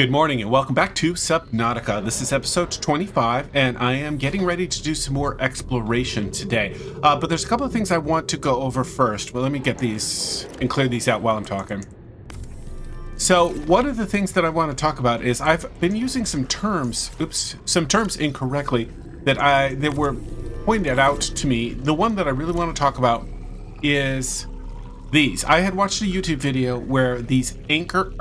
Good morning and welcome back to Subnautica. This is episode 25 and I am getting ready to do some more exploration today. But there's a couple of things I want to go over first. Well, let me get these and clear these out while I'm talking. So one of the things that I want to talk about is I've been using some terms incorrectly that were pointed out to me. The one that I really want to talk about is these. I had watched a YouTube video where these anchor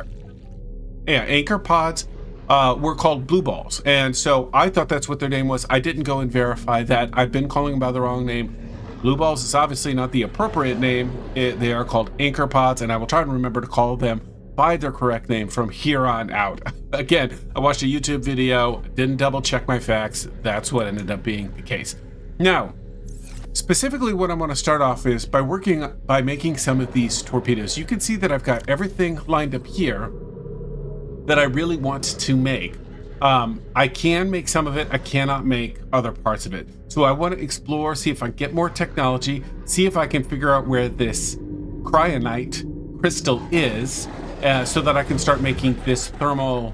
pods were called blue balls, and so I thought that's what their name was. I didn't go and verify that. I've been calling them by the wrong name. Blue balls is obviously not the appropriate name. They are called anchor pods, and I will try to remember to call them by their correct name from here on out. Again, I watched a YouTube video, didn't double check my facts. That's what ended up being the case. Now, specifically what I want to start off is by making some of these torpedoes. You can see that I've got everything lined up here that I really want to make. I can make some of it, I cannot make other parts of it. So I want to explore, see if I can get more technology, see if I can figure out where this cryonite crystal is, so that I can start making this thermal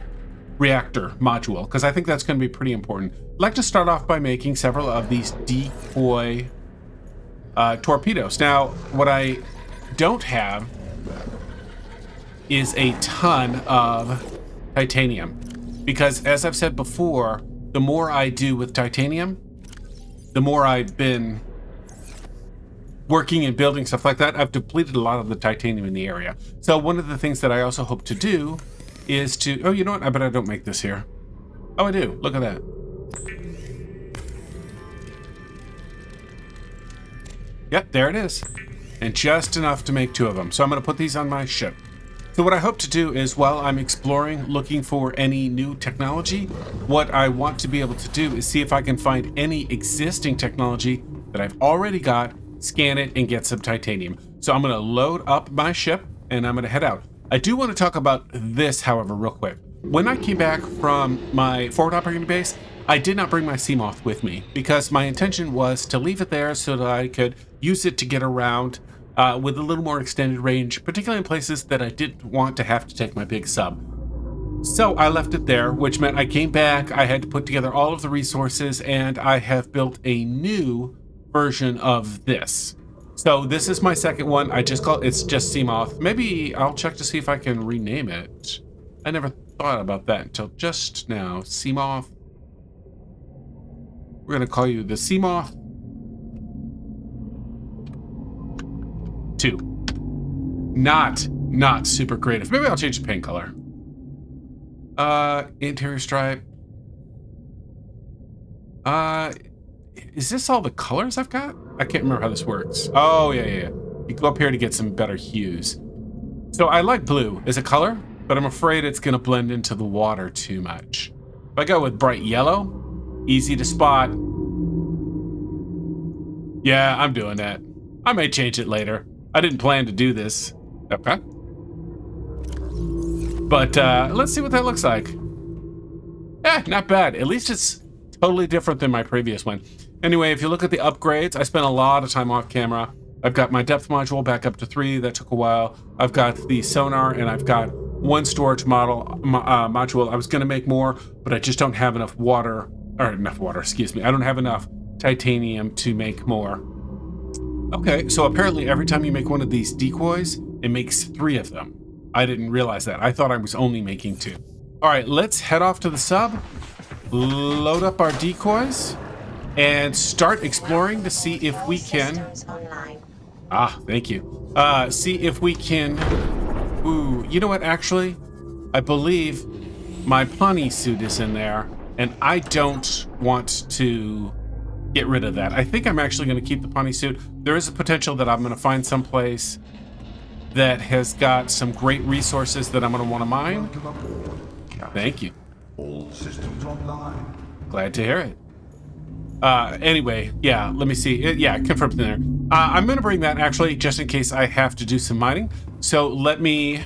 reactor module, because I think that's going to be pretty important. I'd like to start off by making several of these decoy torpedoes. Now, what I don't have is a ton of titanium, because as I've said before, the more I do with titanium, the more I've been working and building stuff like that, I've depleted a lot of the titanium in the area. So one of the things that I also hope to do is to, oh, you know what? I bet I don't make this here. Oh, I do. Look at that. Yep, there it is. And just enough to make two of them. So I'm going to put these on my ship. So what I hope to do is, while I'm exploring, looking for any new technology, what I want to be able to do is see if I can find any existing technology that I've already got, scan it, and get some titanium. So I'm going to load up my ship and I'm going to head out. I do want to talk about this, however, real quick. When I came back from my forward operating base, I did not bring my Seamoth with me because my intention was to leave it there so that I could use it to get around with a little more extended range, particularly in places that I didn't want to have to take my big sub. So I left it there, which meant I came back, I had to put together all of the resources, and I have built a new version of this. So this is my second one. It's just Seamoth. Maybe I'll check to see if I can rename it. I never thought about that until just now. Seamoth. We're gonna call you the Seamoth 2. Not super creative. Maybe I'll change the paint color. Interior stripe. Is this all the colors I've got? I can't remember how this works. Oh, yeah. You go up here to get some better hues. So I like blue as a color, but I'm afraid it's gonna blend into the water too much. If I go with bright yellow, easy to spot. Yeah, I'm doing that. I may change it later. I didn't plan to do this. Okay. But let's see what that looks like. Not bad. At least it's totally different than my previous one. Anyway, if you look at the upgrades, I spent a lot of time off camera. I've got my depth module back up to 3. That took a while. I've got the sonar, and I've got one storage module. I was going to make more, but I just don't have enough water, excuse me. I don't have enough titanium to make more. Okay, so apparently every time you make one of these decoys, it makes 3 of them. I didn't realize that. I thought I was only making 2. All right, let's head off to the sub, load up our decoys, and start exploring to see if we can... thank you. See if we can... Ooh, you know what, actually? I believe my Pawnee suit is in there, and I don't want to get rid of that. I think I'm actually going to keep the Pawnee suit. There is a potential that I'm going to find some place that has got some great resources that I'm going to want to mine. Thank you. All systems online. Glad to hear it. Anyway, yeah, let me see. Yeah, confirmed in there. I'm going to bring that, actually, just in case I have to do some mining. So let me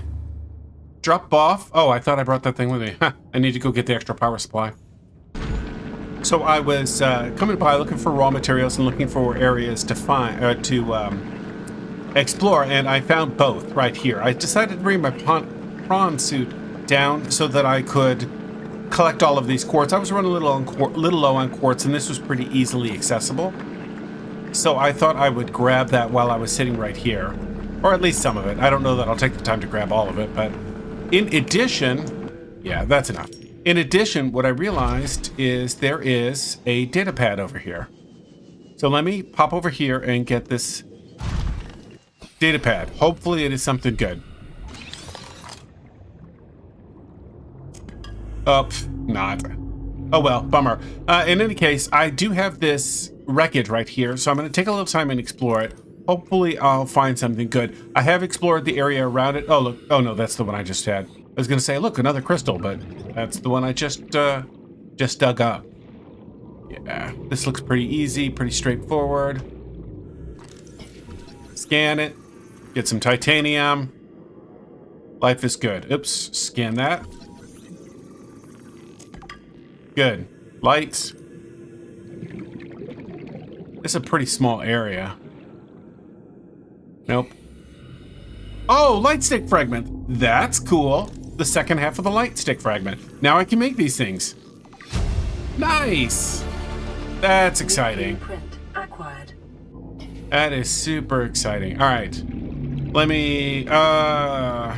drop off. Oh, I thought I brought that thing with me. I need to go get the extra power supply. So I was coming by looking for raw materials and looking for areas to find, explore, and I found both right here. I decided to bring my prawn suit down so that I could collect all of these quartz. I was running a little low on quartz, and this was pretty easily accessible. So I thought I would grab that while I was sitting right here. Or at least some of it. I don't know that I'll take the time to grab all of it, but in addition, yeah, that's enough. In addition, what I realized is there is a data pad over here. So let me pop over here and get this data pad. Hopefully it is something good. Oh, not. Oh well, bummer. In any case, I do have this wreckage right here, so I'm going to take a little time and explore it. Hopefully I'll find something good. I have explored the area around it. Oh, look. Oh, no, that's the one I just had. I was going to say, look, another crystal, but that's the one I just dug up. Yeah, this looks pretty easy, pretty straightforward. Scan it. Get some titanium. Life is good. Oops, scan that. Good. Lights. It's a pretty small area. Nope. Oh, light stick fragment. That's cool. The second half of the light stick fragment. Now I can make these things. Nice. That's exciting. Print acquired. That is super exciting. All right. Let me, I've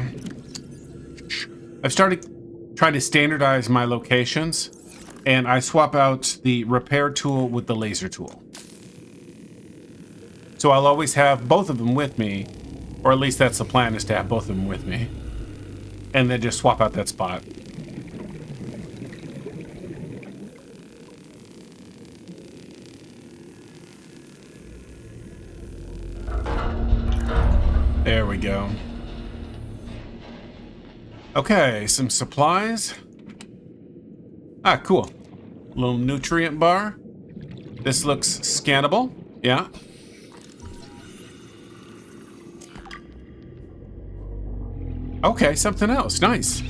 started trying to standardize my locations, and I swap out the repair tool with the laser tool. So I'll always have both of them with me, or at least that's the plan, is to have both of them with me. And then just swap out that spot. There we go. Okay, some supplies. Ah, cool. Little nutrient bar. This looks scannable. Yeah. Okay, something else. Nice.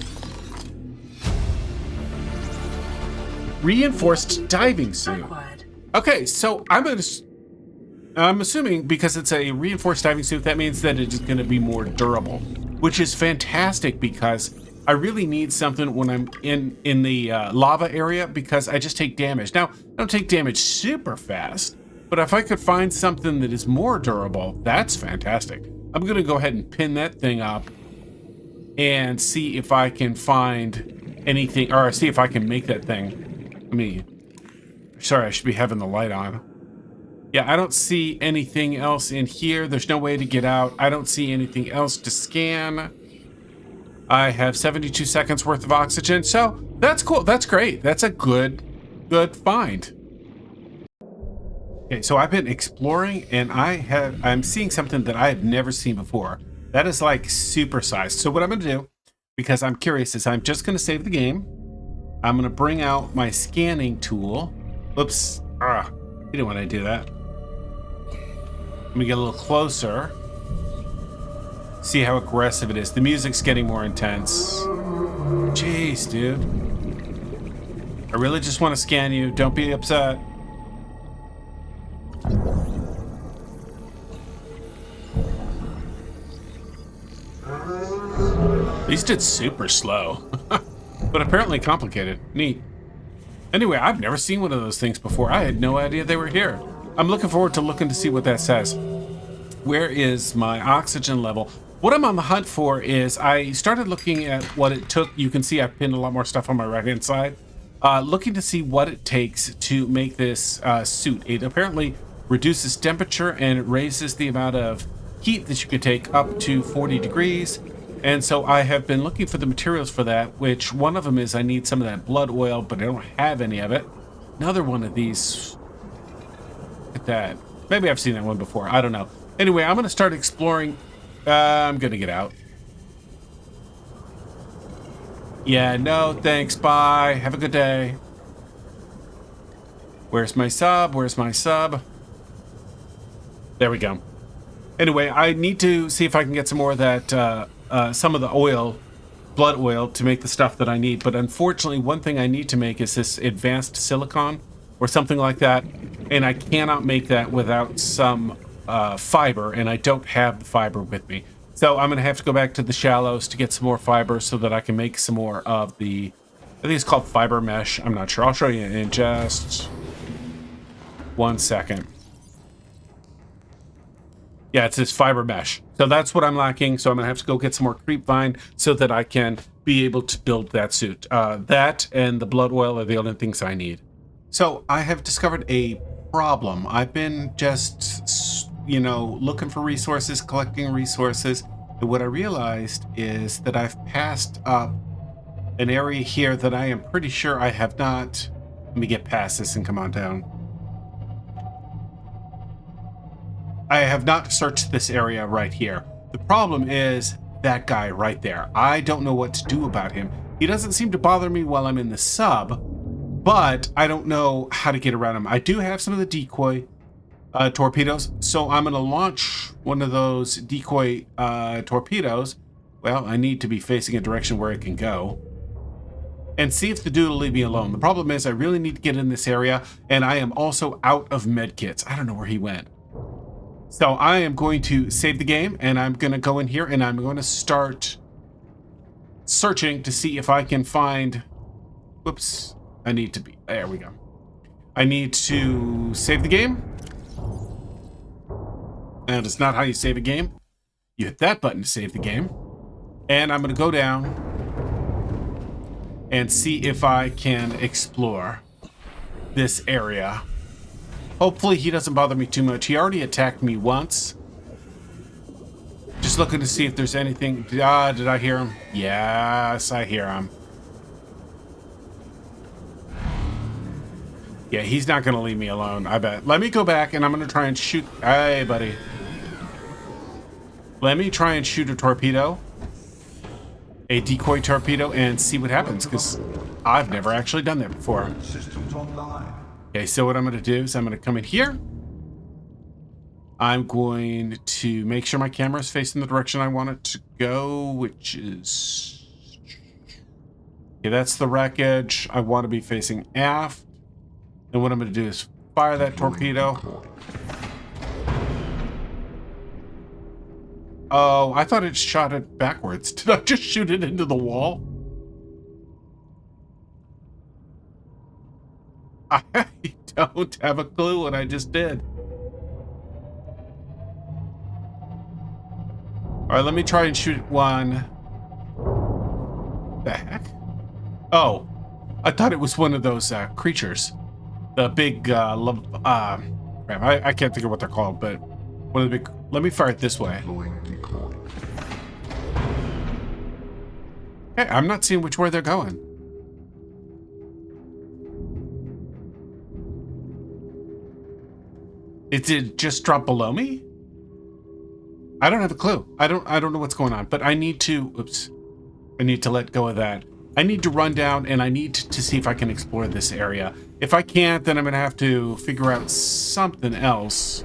Reinforced diving suit. Okay, so I'm assuming because it's a reinforced diving suit, that means that it is going to be more durable, which is fantastic because I really need something when I'm in the lava area because I just take damage. Now, I don't take damage super fast, but if I could find something that is more durable, that's fantastic. I'm going to go ahead and pin that thing up and see if I can find anything, or see if I can make that thing. Sorry, I should be having the light on. Yeah, I don't see anything else in here. There's no way to get out. I don't see anything else to scan. I have 72 seconds worth of oxygen, so that's cool. That's great. That's a good find. Okay, so I've been exploring, and I'm seeing something that I have never seen before. That is like supersized. So what I'm going to do, because I'm curious, is I'm just going to save the game. I'm going to bring out my scanning tool. Oops. You didn't want to do that. Let me get a little closer. See how aggressive it is. The music's getting more intense. Jeez, dude. I really just want to scan you. Don't be upset. These did super slow, but apparently complicated. Neat. Anyway, I've never seen one of those things before. I had no idea they were here. I'm looking forward to looking to see what that says. Where is my oxygen level? What I'm on the hunt for is I started looking at what it took. You can see I've pinned a lot more stuff on my right-hand side. Looking to see what it takes to make this suit. It apparently reduces temperature and it raises the amount of heat that you can take up to 40 degrees. And so I have been looking for the materials for that, which one of them is I need some of that blood oil, but I don't have any of it. Another one of these. Look at that. Maybe I've seen that one before. I don't know. Anyway, I'm going to start exploring. I'm going to get out. Yeah, no, thanks. Bye. Have a good day. Where's my sub? Where's my sub? There we go. Anyway, I need to see if I can get some more of that, some of the oil, blood oil, to make the stuff that I need. But unfortunately, one thing I need to make is this advanced silicon or something like that. And I cannot make that without some fiber, and I don't have the fiber with me. So I'm going to have to go back to the shallows to get some more fiber so that I can make some more of the, I think it's called fiber mesh. I'm not sure. I'll show you in just 1 second. Yeah, it's this fiber mesh. So that's what I'm lacking. So I'm going to have to go get some more creep vine so that I can be able to build that suit. That and the blood oil are the only things I need. So I have discovered a problem. I've been just, looking for resources, collecting resources. And what I realized is that I've passed up an area here that I am pretty sure I have not. Let me get past this and come on down. I have not searched this area right here. The problem is that guy right there. I don't know what to do about him. He doesn't seem to bother me while I'm in the sub, but I don't know how to get around him. I do have some of the decoy torpedoes, so I'm going to launch one of those decoy torpedoes. Well, I need to be facing a direction where it can go. And see if the dude will leave me alone. The problem is I really need to get in this area, and I am also out of medkits. I don't know where he went. So I am going to save the game, and I'm going to go in here, and I'm going to start searching to see if I can find... Whoops. I need to be... There we go. I need to save the game. And it's not how you save a game. You hit that button to save the game. And I'm going to go down and see if I can explore this area. Hopefully he doesn't bother me too much. He already attacked me once. Just looking to see if there's anything. Did I hear him? Yes, I hear him. Yeah, he's not going to leave me alone, I bet. Let me go back and I'm going to try and shoot. Hey, buddy. Let me try and shoot a torpedo. A decoy torpedo and see what happens, because I've never actually done that before. Systems online. Okay, so what I'm going to do is I'm going to come in here. I'm going to make sure my camera is facing the direction I want it to go, which is... Okay, that's the wreckage. I want to be facing aft. And what I'm going to do is fire that torpedo. Oh, I thought it shot it backwards. Did I just shoot it into the wall? I don't have a clue what I just did. All right, let me try and shoot one. The heck? Oh, I thought it was one of those creatures. The big, crap, I can't think of what they're called, but one of the big, let me fire it this way. Hey, I'm not seeing which way they're going. Did it just drop below me? I don't have a clue. I don't know what's going on, but I need to, oops. I need to let go of that. I need to run down and I need to see if I can explore this area. If I can't, then I'm going to have to figure out something else.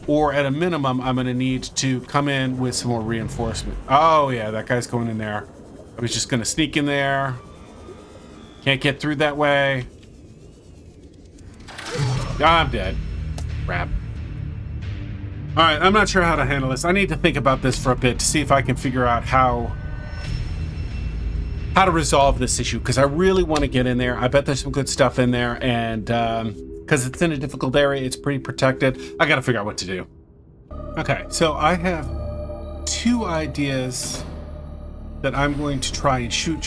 Or at a minimum, I'm going to need to come in with some more reinforcement. Oh yeah, that guy's going in there. I was just going to sneak in there. Can't get through that way. I'm dead. Crap. All right, I'm not sure how to handle this. I need to think about this for a bit to see if I can figure out how to resolve this issue, because I really want to get in there. I bet there's some good stuff in there, and because it's in a difficult area, it's pretty protected. I got to figure out what to do. Okay, so I have two ideas that I'm going to try and shoot.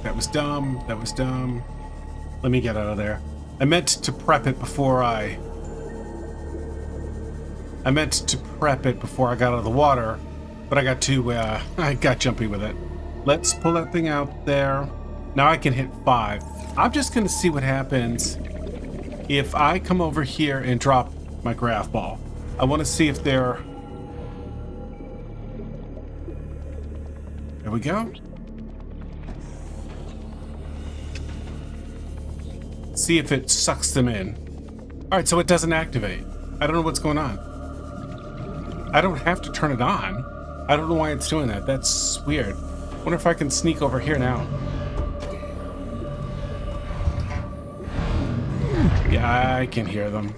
That was dumb. That was dumb. Let me get out of there. I meant to prep it before I got out of the water, but I got too, I got jumpy with it. Let's pull that thing out there. Now I can hit 5. I'm just going to see what happens if I come over here and drop my graph ball. I want to see if they're... There we go. See if it sucks them in. All right, so it doesn't activate. I don't know what's going on. I don't have to turn it on. I don't know why it's doing that. That's weird. Wonder if I can sneak over here now. Yeah, I can hear them.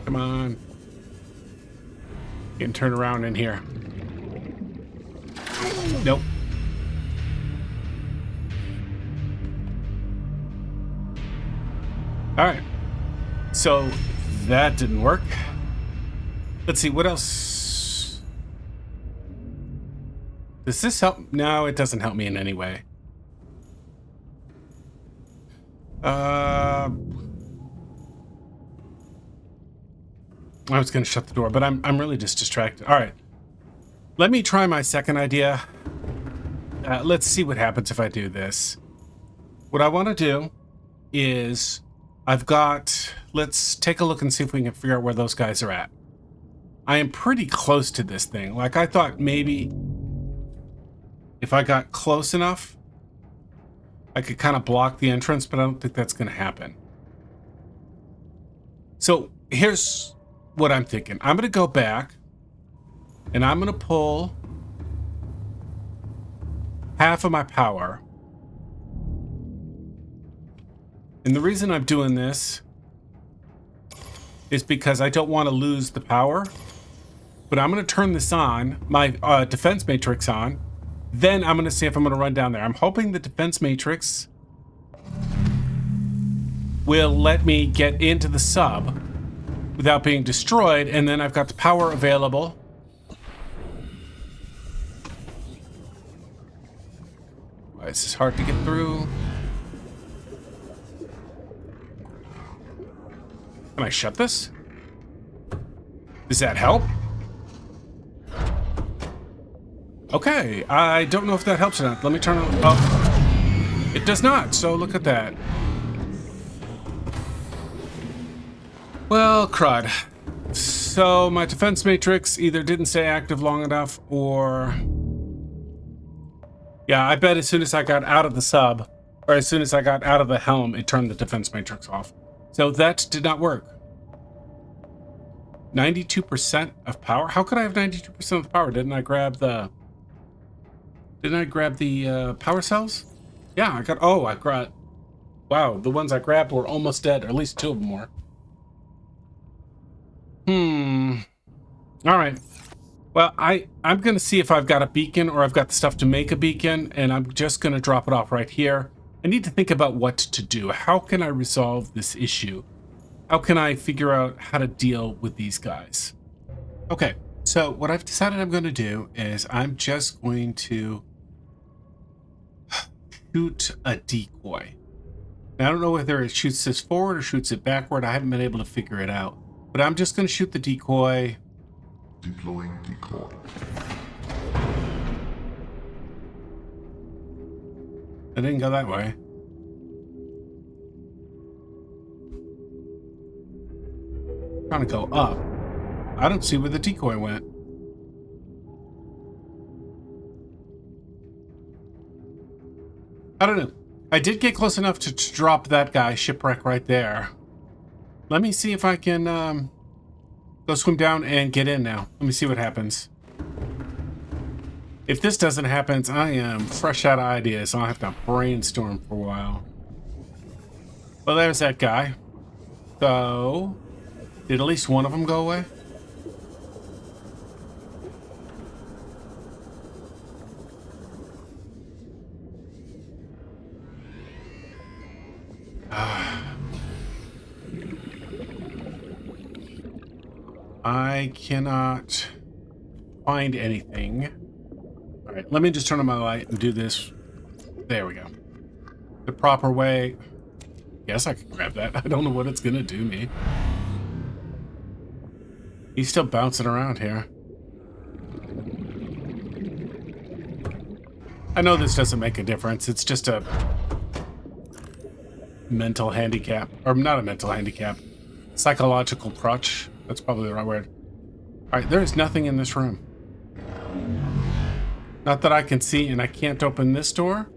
Come on. Can turn around in here. Nope. All right. So that didn't work. Let's see, what else? Does this help? No, it doesn't help me in any way. I was going to shut the door, but I'm really just distracted. All right. Let me try my second idea. Let's see what happens if I do this. What I want to do is let's take a look and see if we can figure out where those guys are at. I am pretty close to this thing. Like, I thought maybe if I got close enough, I could kind of block the entrance, but I don't think that's going to happen. So here's what I'm thinking. I'm going to go back and I'm going to pull half of my power. And the reason I'm doing this is because I don't want to lose the power. But I'm going to turn this on, my defense matrix on. Then I'm going to see if I'm going to run down there. I'm hoping the defense matrix will let me get into the sub without being destroyed. And then I've got the power available. Why is this hard to get through? Can I shut this? Does that help? Okay, I don't know if that helps or not. Let me turn it. Oh, it does not. So look at that. Well, crud. So my defense matrix either didn't stay active long enough or... Yeah, I bet as soon as I got out of the sub, or as soon as I got out of the helm, it turned the defense matrix off. So that did not work. 92% of power? How could I have 92% of the power? Didn't I grab the power cells? Yeah, I got, wow, the ones I grabbed were almost dead, or at least two of them were. All right. Well, I'm going to see if I've got a beacon or I've got the stuff to make a beacon, and I'm just going to drop it off right here. I need to think about what to do. How can I resolve this issue? How can I figure out how to deal with these guys? Okay, so what I've decided I'm going to do is I'm just going to shoot a decoy. Now, I don't know whether it shoots this forward or shoots it backward. I haven't been able to figure it out. But I'm just going to shoot the decoy. Deploying decoy. I didn't go that way. Trying to go up. I don't see where the decoy went. I don't know. I did get close enough to drop that guy shipwreck right there. Let me see if I can go swim down and get in now. Let me see what happens. If this doesn't happen, I am fresh out of ideas, so I'll have to brainstorm for a while. Well, there's that guy. So, did at least one of them go away? I cannot find anything. All right, let me just turn on my light and do this. There we go. The proper way. Guess I can grab that. I don't know what it's gonna do me. He's still bouncing around here. I know this doesn't make a difference. It's just a mental handicap. Or not a mental handicap. Psychological crutch. That's probably the right word. All right, there's nothing in this room. Not that I can see, and I can't open this door.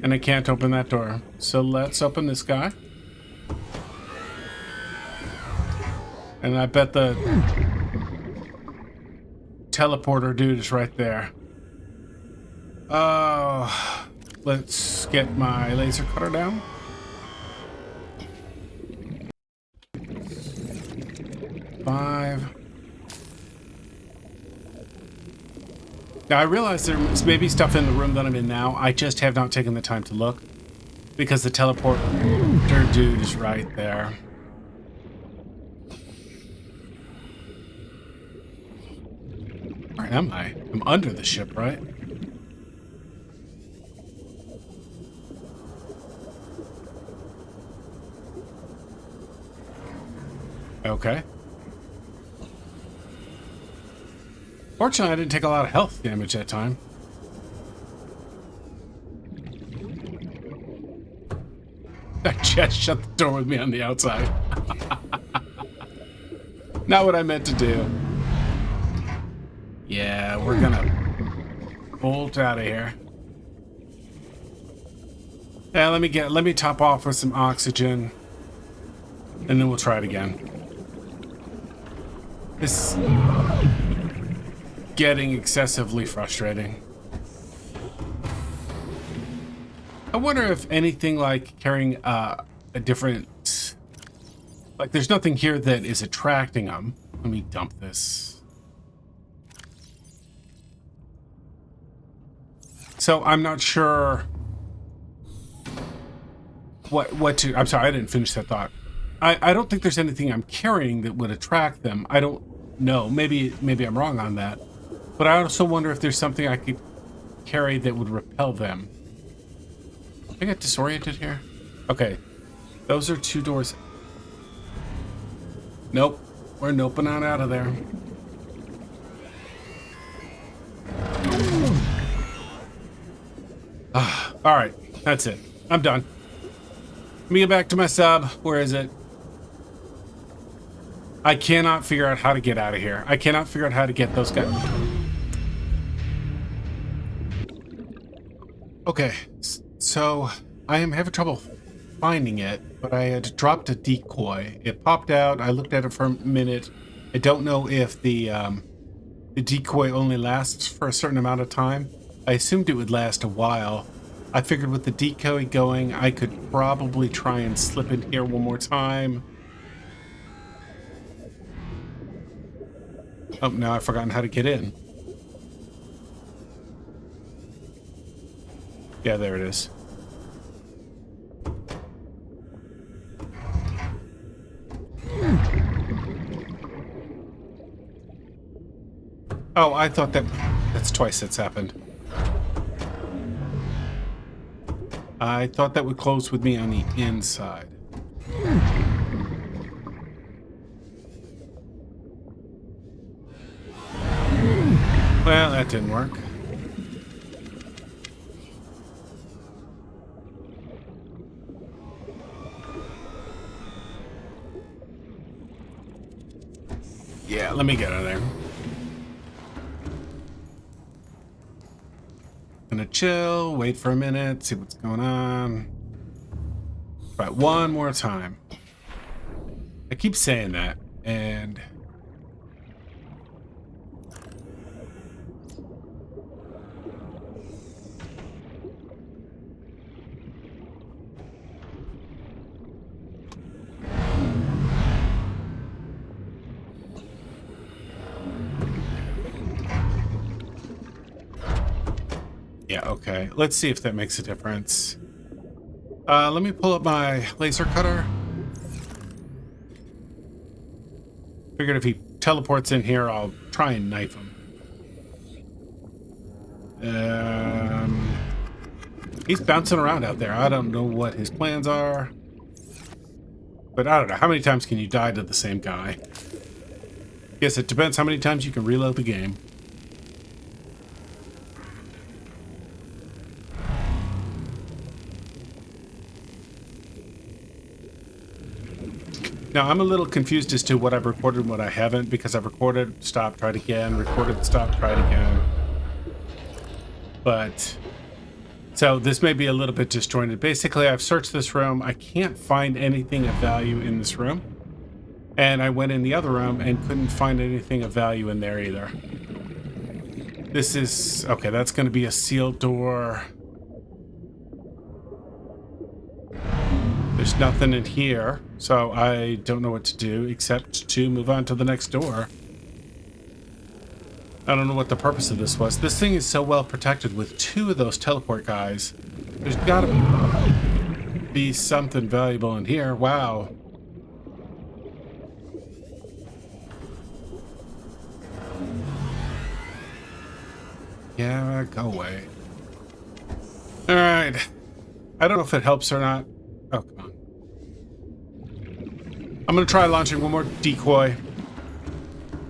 And I can't open that door. So let's open this guy. And I bet the teleporter dude is right there. Let's get my laser cutter down. Now, I realize there's maybe stuff in the room that I'm in now. I just have not taken the time to look because the teleporter dude is right there. Where am I? I'm under the ship, right? Okay. Fortunately, I didn't take a lot of health damage that time. I just shut the door with me on the outside. Not what I meant to do. Yeah, we're gonna bolt out of here. Yeah, let me top off with some oxygen, and then we'll try it again. This is getting excessively frustrating. I wonder if anything like carrying a different, like there's nothing here that is attracting them. Let me dump this. So I'm not sure what to, I'm sorry, I didn't finish that thought. I don't think there's anything I'm carrying that would attract them. I don't know. Maybe I'm wrong on that. But I also wonder if there's something I could carry that would repel them. I get disoriented here. Okay. Those are two doors. Nope. We're noping on out of there. All right. That's it. I'm done. Let me get back to my sub. Where is it? I cannot figure out how to get out of here. I cannot figure out how to get those guys. Okay, so I am having trouble finding it, but I had dropped a decoy. It popped out. I looked at it for a minute. I don't know if the decoy only lasts for a certain amount of time. I assumed it would last a while. I figured with the decoy going, I could probably try and slip in here one more time. Oh, now I've forgotten how to get in. Yeah, there it is. Oh, I thought that's twice that's happened. I thought that would close with me on the inside. Well, that didn't work. Yeah, let me get out of there. Gonna chill, wait for a minute, see what's going on. But one more time. I keep saying that, and yeah, okay. Let's see if that makes a difference. Let me pull up my laser cutter. Figured if he teleports in here, I'll try and knife him. He's bouncing around out there. I don't know what his plans are. But I don't know. How many times can you die to the same guy? Guess it depends how many times you can reload the game. Now, I'm a little confused as to what I've recorded and what I haven't, because I've recorded, stopped, tried again, recorded, stopped, tried again. But, so this may be a little bit disjointed. Basically, I've searched this room. I can't find anything of value in this room. And I went in the other room and couldn't find anything of value in there either. This is, okay, that's going to be a sealed door. There's nothing in here, so I don't know what to do except to move on to the next door. I don't know what the purpose of this was. This thing is so well protected with 2 of those teleport guys. There's gotta be something valuable in here. Wow. Yeah, go away. All right. I don't know if it helps or not. Oh, come on. I'm going to try launching one more decoy.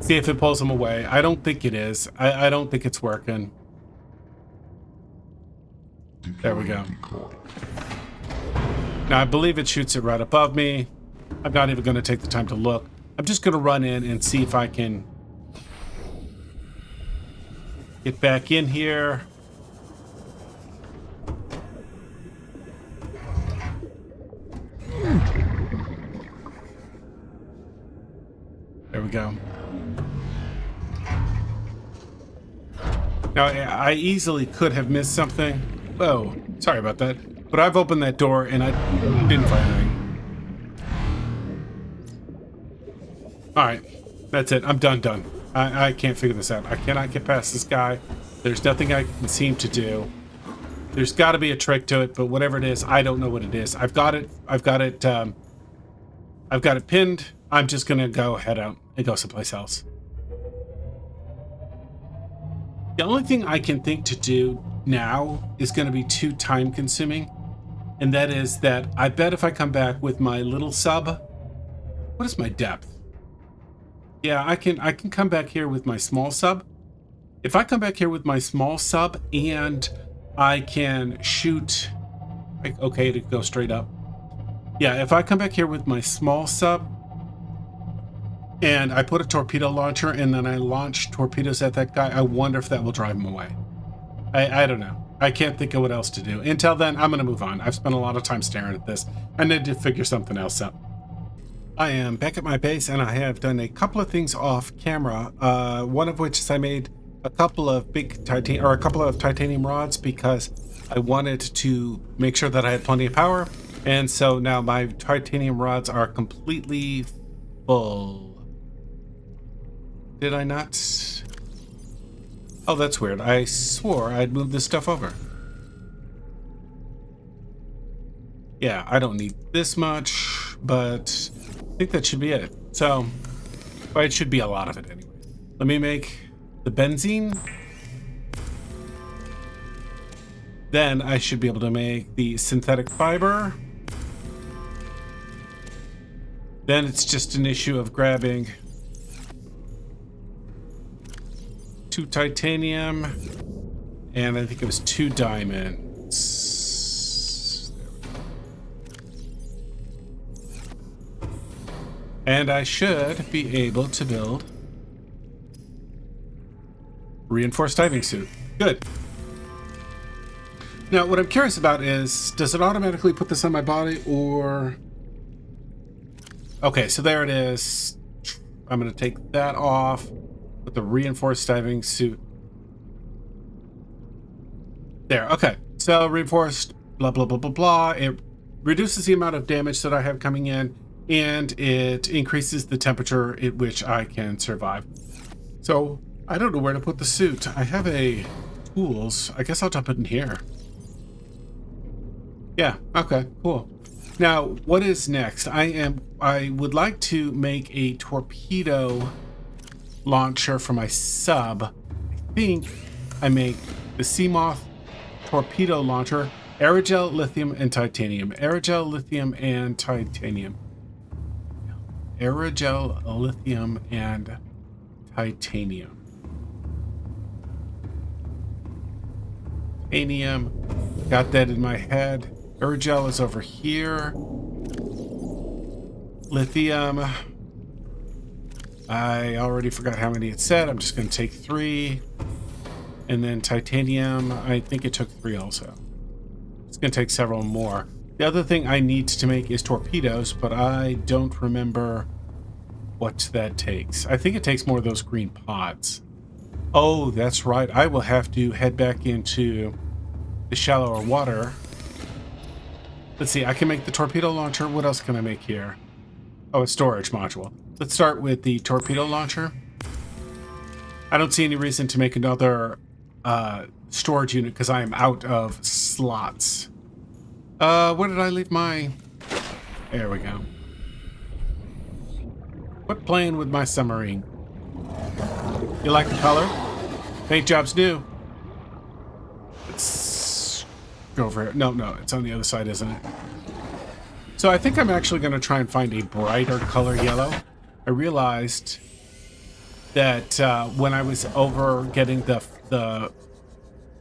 See if it pulls them away. I don't think it is. I don't think it's working. There we go. Now, I believe it shoots it right above me. I'm not even going to take the time to look. I'm just going to run in and see if I can get back in here. There we go. Now, I easily could have missed something. Whoa, sorry about that. But I've opened that door and I didn't find anything. All right, that's it. I'm done. I can't figure this out. I cannot get past this guy. There's nothing I can seem to do. There's got to be a trick to it, but whatever it is, I don't know what it is. I've got it pinned. I'm just gonna go head out and go someplace else. The only thing I can think to do now is going to be too time consuming, and that is that I bet if I come back with my little sub, what is my depth? Yeah, I can come back here with my small sub. If I come back here with my small sub and I can shoot, okay, to go straight up. Yeah, if I come back here with my small sub and I put a torpedo launcher and then I launch torpedoes at that guy, I wonder if that will drive him away. I don't know. I can't think of what else to do. Until then, I'm going to move on. I've spent a lot of time staring at this. I need to figure something else out. I am back at my base and I have done a couple of things off camera. One of which is I made a couple of titanium rods because I wanted to make sure that I had plenty of power. And so now my titanium rods are completely full. Did I not? Oh, that's weird. I swore I'd moved this stuff over. Yeah, I don't need this much, but I think that should be it. So, well, it should be a lot of it anyway. Let me make the benzene. Then I should be able to make the synthetic fiber. Then it's just an issue of grabbing 2 titanium, and I think it was 2 diamonds. And I should be able to build reinforced diving suit. Good. Now, what I'm curious about is, does it automatically put this on my body, or... Okay, so there it is. I'm going to take that off. With the reinforced diving suit. There, okay. So reinforced, blah, blah, blah, blah, blah. It reduces the amount of damage that I have coming in, and it increases the temperature at which I can survive. So I don't know where to put the suit. I have a tools. I guess I'll dump it in here. Yeah, okay, cool. Now, what is next? I would like to make a torpedo launcher for my sub. I think I make the Seamoth torpedo launcher, aerogel, lithium, and titanium. Aerogel, lithium, and titanium. Aerogel, lithium, and titanium. Titanium. Got that in my head. Aerogel is over here. Lithium. I already forgot how many it said. I'm just going to take 3. And then titanium, I think it took 3 also. It's going to take several more. The other thing I need to make is torpedoes, but I don't remember what that takes. I think it takes more of those green pods. Oh, that's right. I will have to head back into the shallower water. Let's see. I can make the torpedo launcher. What else can I make here? Oh, a storage module. Let's start with the torpedo launcher. I don't see any reason to make another storage unit because I am out of slots. Where did I leave my... There we go. Quit playing with my submarine. You like the color? Paint job's new. Let's go over here. No, it's on the other side, isn't it? So I think I'm actually going to try and find a brighter color yellow. I realized that when I was over getting the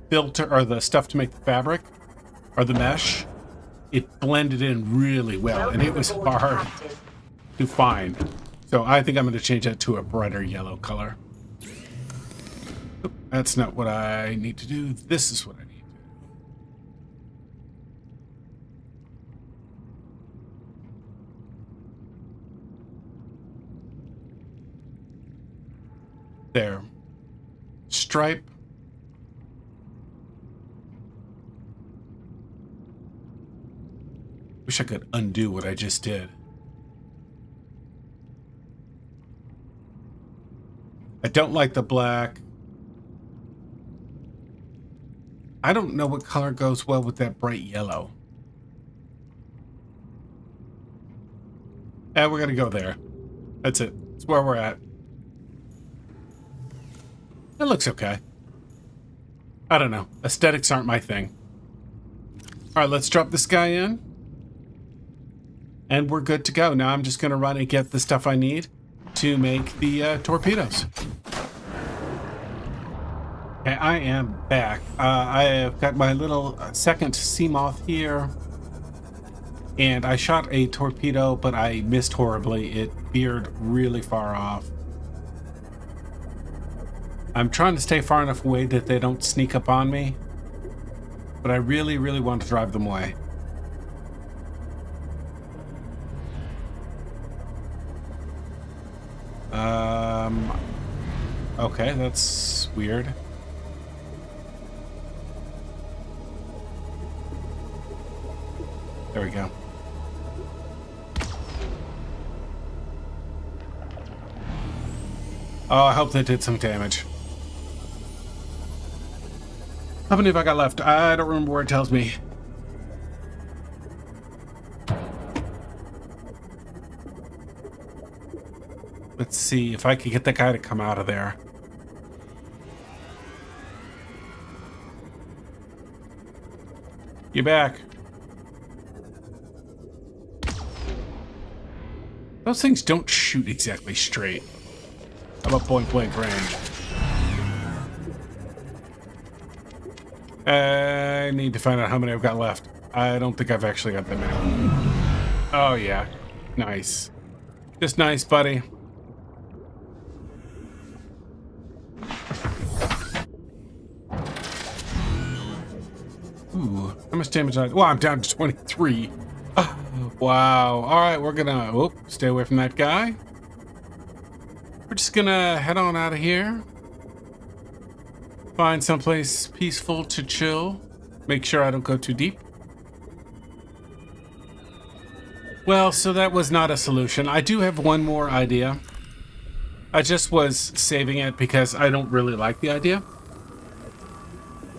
filter or the stuff to make the fabric or the mesh, it blended in really well and it was hard to find. So I think I'm going to change that to a brighter yellow color. Oop, that's not what I need to do. This is what I need to do. There. Stripe. Wish I could undo what I just did. I don't like the black. I don't know what color goes well with that bright yellow. And we're gonna go there. That's it. That's where we're at. It looks okay. I don't know. Aesthetics aren't my thing. All right, let's drop this guy in. And we're good to go. Now I'm just gonna run and get the stuff I need to make the torpedoes. Okay, I am back. I have got my little second sea moth here. And I shot a torpedo, but I missed horribly. It veered really far off. I'm trying to stay far enough away that they don't sneak up on me. But I really, really want to drive them away. Okay, that's weird. There we go. Oh, I hope they did some damage. How many have I got left? I don't remember where it tells me. Let's see if I could get that guy to come out of there. You're back. Those things don't shoot exactly straight. How about point blank range? I need to find out how many I've got left. I don't think I've actually got that many. Oh yeah, nice. Just nice, buddy. Ooh, how much damage did I... Well, I'm down to 23. Oh, wow. All right, we're gonna... stay away from that guy. We're just gonna head on out of here. Find someplace peaceful to chill. Make sure I don't go too deep. Well, so that was not a solution. I do have one more idea. I just was saving it because I don't really like the idea.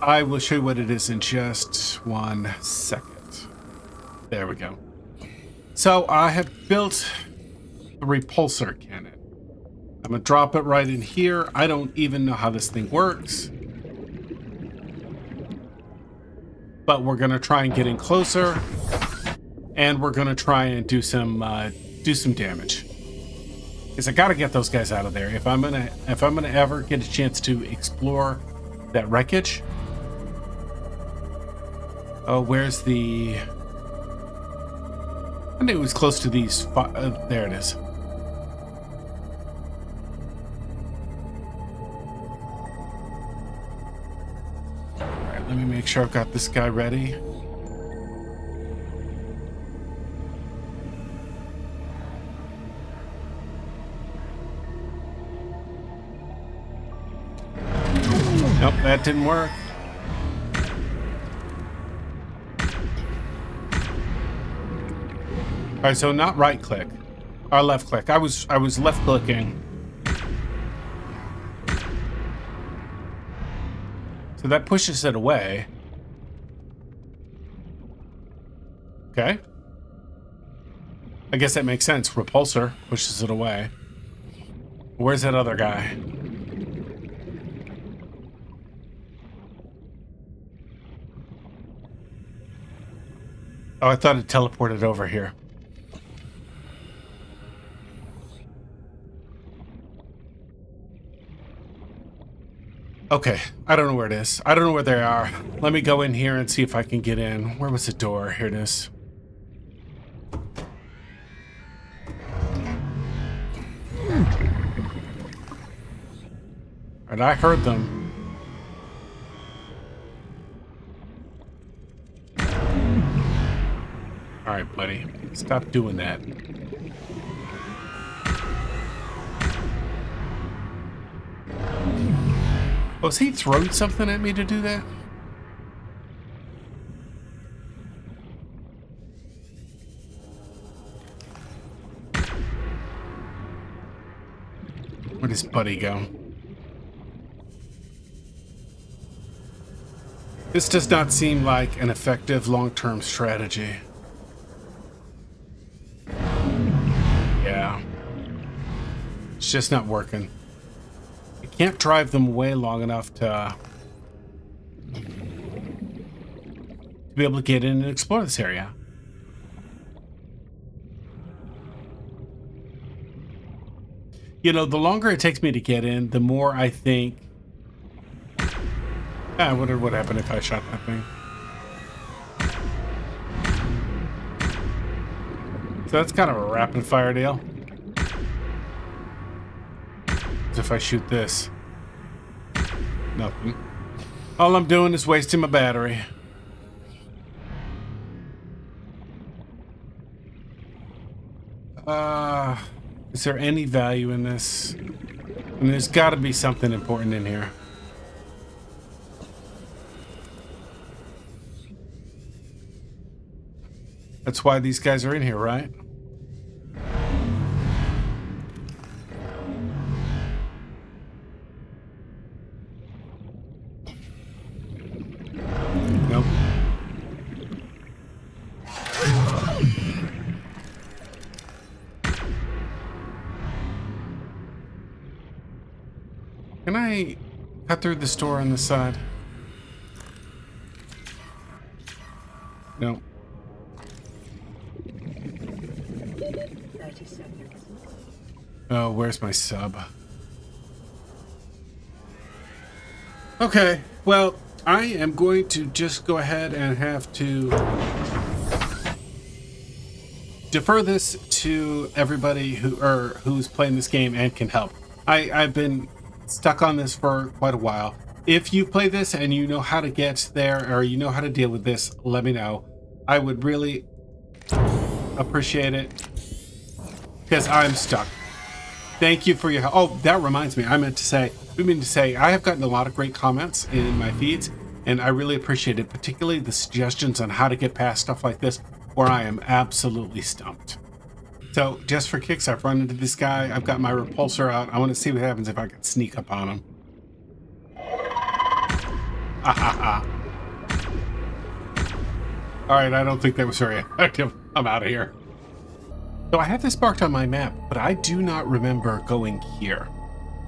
I will show you what it is in just 1 second. There we go. So I have built a repulsor cannon. I'm gonna drop it right in here. I don't even know how this thing works. But we're gonna try and get in closer. And we're gonna try and do some damage. Because I gotta get those guys out of there. If I'm gonna ever get a chance to explore that wreckage. Oh, where's the... I knew it was close to these... there it is. Alright, let me make sure I've got this guy ready. Nope, that didn't work. All right, so not right click, or left click. I was left clicking. So that pushes it away. Okay. I guess that makes sense. Repulsor pushes it away. Where's that other guy? Oh, I thought it teleported over here. Okay, I don't know where it is. I don't know where they are. Let me go in here and see if I can get in. Where was the door? Here it is. And I heard them. All right, buddy. Stop doing that. Oh, is he throwing something at me to do that? Where'd his buddy go? This does not seem like an effective long-term strategy. Yeah. It's just not working. I can't drive them away long enough to be able to get in and explore this area. You know, the longer it takes me to get in, the more I think, I wonder what happened if I shot that thing. So that's kind of a rapid fire deal. As if I shoot this. Nothing. All I'm doing is wasting my battery. Is there any value in this? I mean, there's got to be something important in here. That's why these guys are in here, right? Nope. Can I cut through this door on the side? No. 30 seconds. Oh, where's my sub? Okay, well, I am going to just go ahead and have to defer this to everybody who's playing this game and can help. I've been stuck on this for quite a while. If you play this and you know how to get there or you know how to deal with this, let me know. I would really appreciate it because I'm stuck. Thank you for your help. Oh, that reminds me. I meant to say I have gotten a lot of great comments in my feeds and I really appreciate it, particularly the suggestions on how to get past stuff like this where I am absolutely stumped. So just for kicks, I've run into this guy. I've got my repulsor out. I want to see what happens if I can sneak up on him. All right, I don't think that was very effective. I'm out of here. So I have this marked on my map, but I do not remember going here.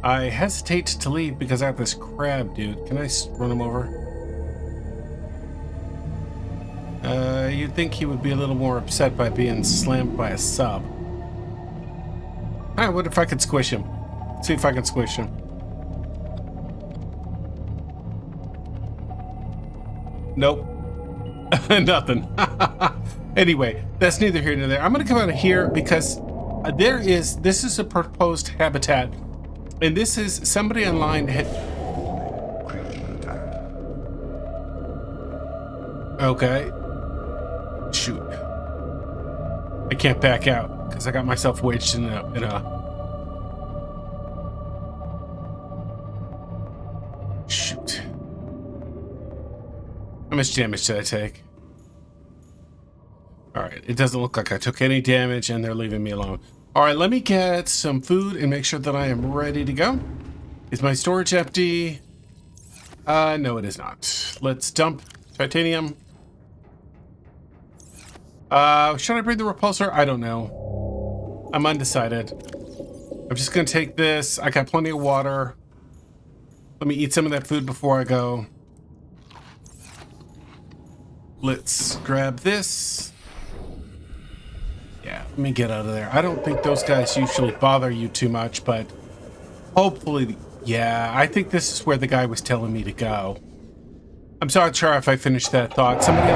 I hesitate to leave because I have this crab dude. Can I run him over? You'd think he would be a little more upset by being slammed by a sub. I wonder if I could squish him. See if I can squish him. Nope. Nothing. Anyway, that's neither here nor there. I'm going to come out of here because this is a proposed habitat. And this is somebody online had... Okay. Shoot. I can't back out because I got myself wedged in a... Shoot. How much damage did I take? Alright, it doesn't look like I took any damage and they're leaving me alone. Alright, let me get some food and make sure that I am ready to go. Is my storage empty? No, it is not. Let's dump titanium. Should I bring the repulsor? I don't know. I'm undecided. I'm just gonna take this. I got plenty of water. Let me eat some of that food before I go. Let's grab this. Yeah, let me get out of there. I don't think those guys usually bother you too much, but hopefully, yeah, I think this is where the guy was telling me to go. I'm sorry, Char, if I finished that thought. Somebody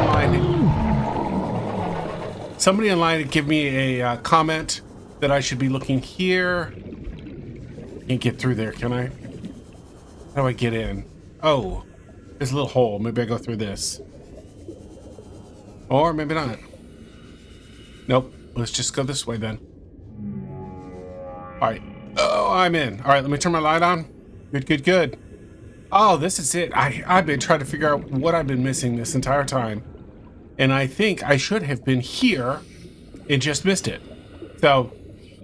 online had given me a comment that I should be looking here. Can't get through there, can I? How do I get in? Oh, there's a little hole. Maybe I go through this. Or maybe not. Nope. Let's just go this way then. All right. Oh, I'm in. All right, let me turn my light on. Good, good, good. Oh, this is it. I've been trying to figure out what I've been missing this entire time. And I think I should have been here and just missed it. So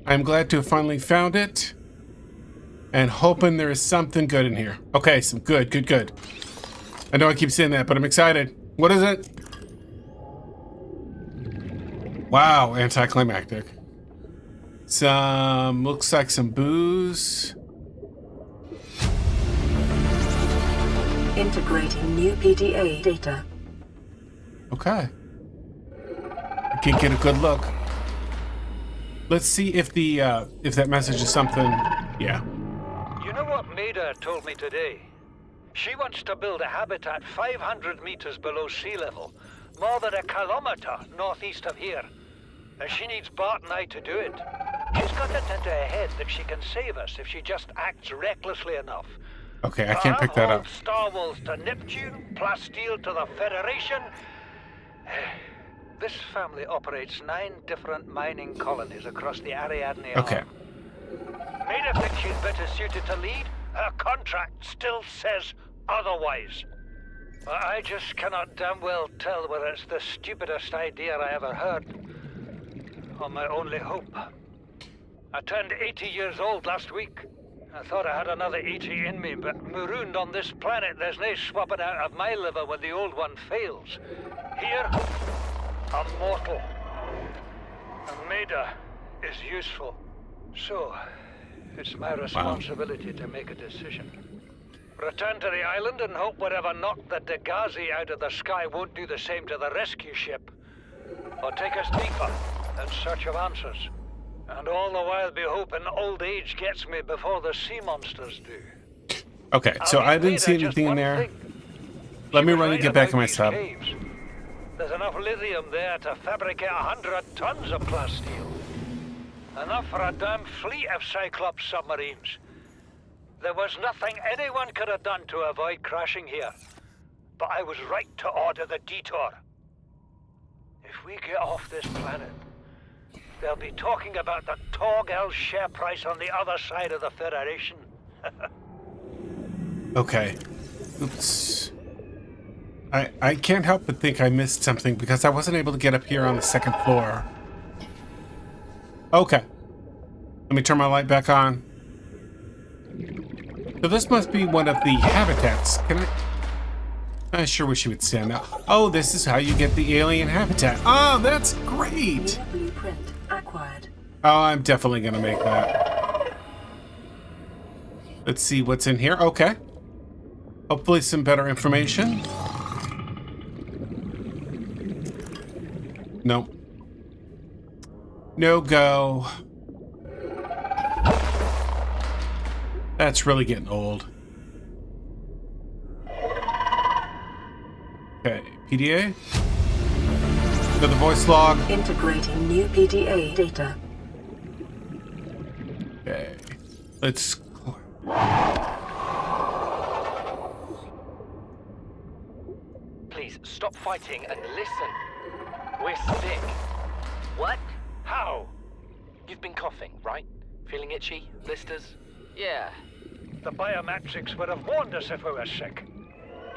I'm glad to have finally found it. And hoping there is something good in here. Okay, some good, good, good. I know I keep saying that, but I'm excited. What is it? Wow, anticlimactic. Some, looks like some booze. Integrating new PDA data. Okay. I can't get a good look. Let's see if that message is something. Yeah. You know what Maida told me today? She wants to build a habitat 500 meters below sea level, more than 1 kilometer northeast of here. And she needs Bart and I to do it. She's got it into her head that she can save us if she just acts recklessly enough. Okay, I can't pick that up. Star Wars to Neptune, Plasteel to the Federation. This family operates 9 different mining colonies across the Ariadne Arm. Okay. Maida thinks she's better suited to lead. Her contract still says otherwise. I just cannot damn well tell whether it's the stupidest idea I ever heard, or my only hope. I turned 80 years old last week. I thought I had another 80 in me, but marooned on this planet, there's no swapping out of my liver when the old one fails. Here, I'm mortal. And Maida is useful. So, it's my responsibility to make a decision. Return to the island and hope whatever knocked the Dagazi out of the sky won't do the same to the rescue ship. Or take us deeper in search of answers. And all the while be hoping old age gets me before the sea monsters do. Okay, so I didn't see anything in there. Let me run and get back in my sub. There's enough lithium there to fabricate 100 tons of plasteel. Enough for a damn fleet of Cyclops submarines. There was nothing anyone could have done to avoid crashing here. But I was right to order the detour. If we get off this planet, they'll be talking about the Torgal share price on the other side of the Federation. Okay. Oops. I can't help but think I missed something because I wasn't able to get up here on the 2nd floor. Okay. Let me turn my light back on. So this must be one of the habitats. Can I sure wish you would stand up. Oh, this is how you get the alien habitat. Oh, that's great. Blueprint acquired. Oh, I'm definitely gonna make that. Let's see what's in here. Okay. Hopefully some better information. Nope. No go. That's really getting old. Okay, PDA. Another voice log. Integrating new PDA data. Okay. Let's... Please, stop fighting and listen. We're sick. What? How? You've been coughing, right? Feeling itchy? Blisters? Yeah. The biometrics would have warned us if we were sick.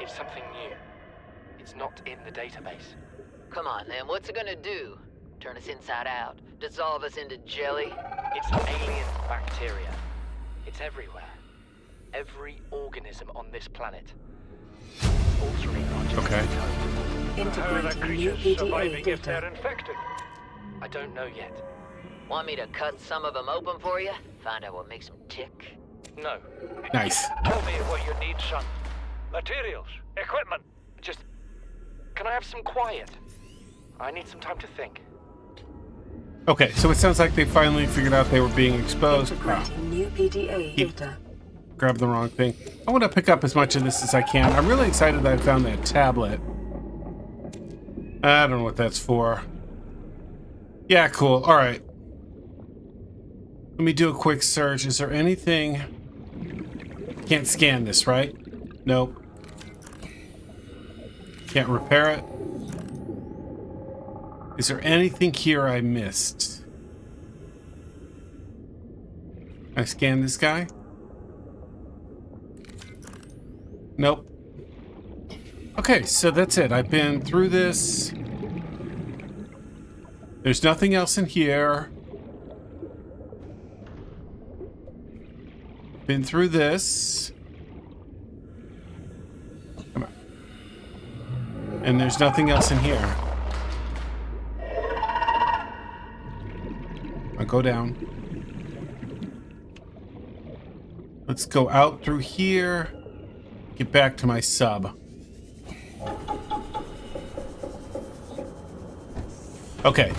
It's something new. It's not in the database. Come on, then. What's it gonna do? Turn us inside out? Dissolve us into jelly? It's alien bacteria. It's everywhere. Every organism on this planet. All three are just Okay. code. How are the Integrating new creatures surviving PDA if they're data. infected? I don't know yet. Want me to cut some of them open for you? Find out what makes them tick? No. Nice. Tell me what you need, son. Materials, equipment. Just... Can I have some quiet? I need some time to think. Okay, so it sounds like they finally figured out they were being exposed. Wow. Integrating new PDA data. Grab the wrong thing. I want to pick up as much of this as I can. I'm really excited that I found that tablet. I don't know what that's for. Yeah, cool. All right. Let me do a quick search. Is there anything... Can't scan this, right? Nope. Can't repair it. Is there anything here I missed? I scan this guy? Nope. Okay, so that's it. I've been through this. There's nothing else in here. Been through this. Come on. And there's nothing else in here. I'll go down. Let's go out through here. Get back to my sub. Okay.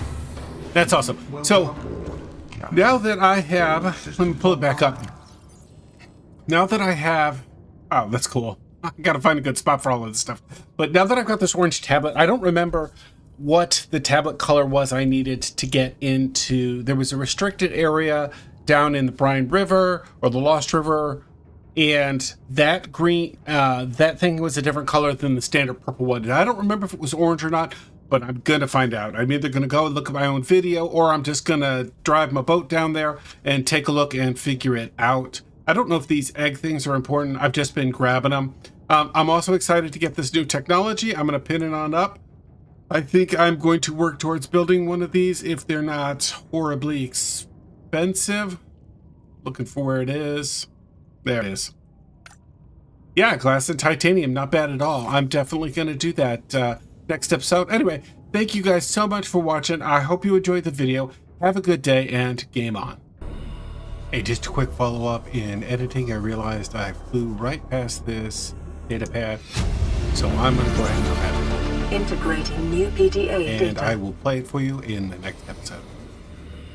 That's awesome. So, now that I have... Let me pull it back up. Now that I have... Oh, that's cool. I gotta find a good spot for all of this stuff. But now that I've got this orange tablet, I don't remember what the tablet color was I needed to get into. There was a restricted area down in the Brine River or the Lost River, and that green, that thing was a different color than the standard purple one. And I don't remember if it was orange or not, but I'm gonna find out. I'm either gonna go and look at my own video, or I'm just gonna drive my boat down there and take a look and figure it out. I don't know if these egg things are important. I've just been grabbing them. I'm also excited to get this new technology. I'm gonna pin it on up. I think I'm going to work towards building one of these if they're not horribly expensive. Looking for where it is. There it is. Yeah, glass and titanium, not bad at all. I'm definitely going to do that next episode. Anyway, thank you guys so much for watching. I hope you enjoyed the video. Have a good day and game on. Hey, just a quick follow-up. In editing, I realized I flew right past this data pad. So I'm going to go ahead and grab it. Integrating new PDA And data. I will play it for you in the next episode.